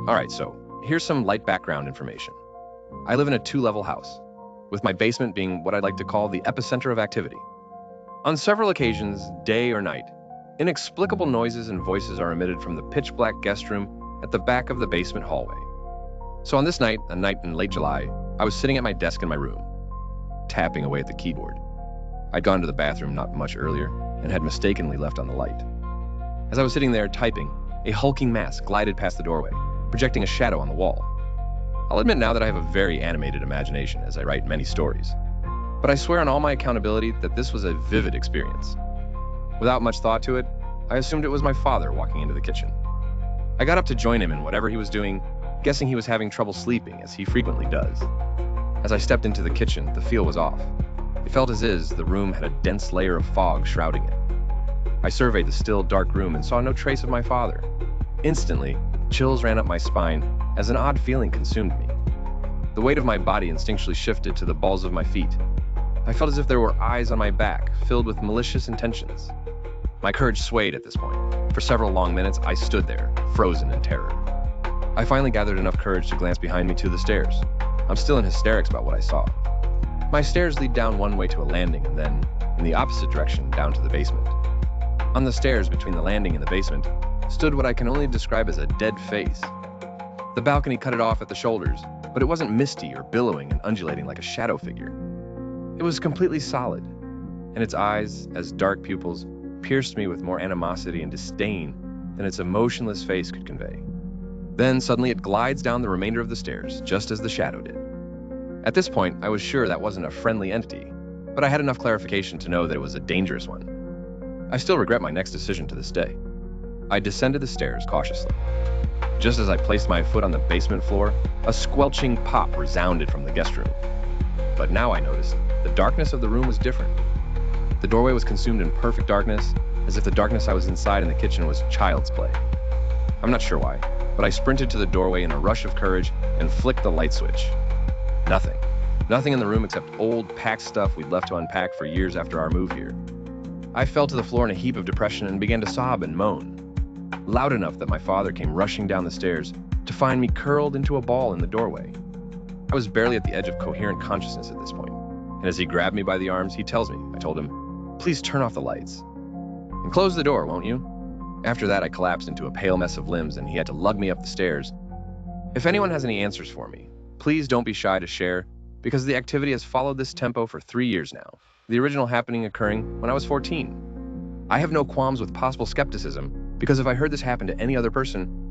Alright, so here's some light background information. I live in a two-level house, with my basement being what I'd like to call the epicenter of activity. On several occasions, day or night, inexplicable noises and voices are emitted from the pitch-black guest room at the back of the basement hallway. So on this night, a night in late July, I was sitting at my desk in my room, tapping away at the keyboard. I'd gone to the bathroom not much earlier and had mistakenly left on the light. As I was sitting there typing, a hulking mass glided past the doorway, projecting a shadow on the wall. I'll admit now that I have a very animated imagination as I write many stories, but I swear on all my accountability that this was a vivid experience. Without much thought to it, I assumed it was my father walking into the kitchen. I got up to join him in whatever he was doing, guessing he was having trouble sleeping, as he frequently does. As I stepped into the kitchen, the feel was off. It felt as is the room had a dense layer of fog shrouding it. I surveyed the still, dark room and saw no trace of my father. Instantly, chills ran up my spine as an odd feeling consumed me. The weight of my body instinctually shifted to the balls of my feet. I felt as if there were eyes on my back, filled with malicious intentions. My courage swayed at this point. For several long minutes, I stood there, frozen in terror. I finally gathered enough courage to glance behind me to the stairs. I'm still in hysterics about what I saw. My stairs lead down one way to a landing and then, in the opposite direction, down to the basement. On the stairs between the landing and the basement stood what I can only describe as a dead face. The balcony cut it off at the shoulders, but it wasn't misty or billowing and undulating like a shadow figure. It was completely solid, and its eyes, as dark pupils, pierced me with more animosity and disdain than its emotionless face could convey. Then suddenly it glides down the remainder of the stairs, just as the shadow did. At this point, I was sure that wasn't a friendly entity, but I had enough clarification to know that it was a dangerous one. I still regret my next decision to this day. I descended the stairs cautiously. Just as I placed my foot on the basement floor, a squelching pop resounded from the guest room. But now I noticed the darkness of the room was different. The doorway was consumed in perfect darkness, as if the darkness I was inside in the kitchen was child's play. I'm not sure why, but I sprinted to the doorway in a rush of courage and flicked the light switch. Nothing. Nothing in the room except old, packed stuff we'd left to unpack for years after our move here. I fell to the floor in a heap of depression and began to sob and moan, loud enough that my father came rushing down the stairs to find me curled into a ball in the doorway. I was barely at the edge of coherent consciousness at this point, and as he grabbed me by the arms, he tells me, I told him, "Please turn off the lights. And close the door, won't you?" After that, I collapsed into a pale mess of limbs, and he had to lug me up the stairs. If anyone has any answers for me, please don't be shy to share, because the activity has followed this tempo for 3 years now, the original happening occurring when I was 14. I have no qualms with possible skepticism, because if I heard this happen to any other person,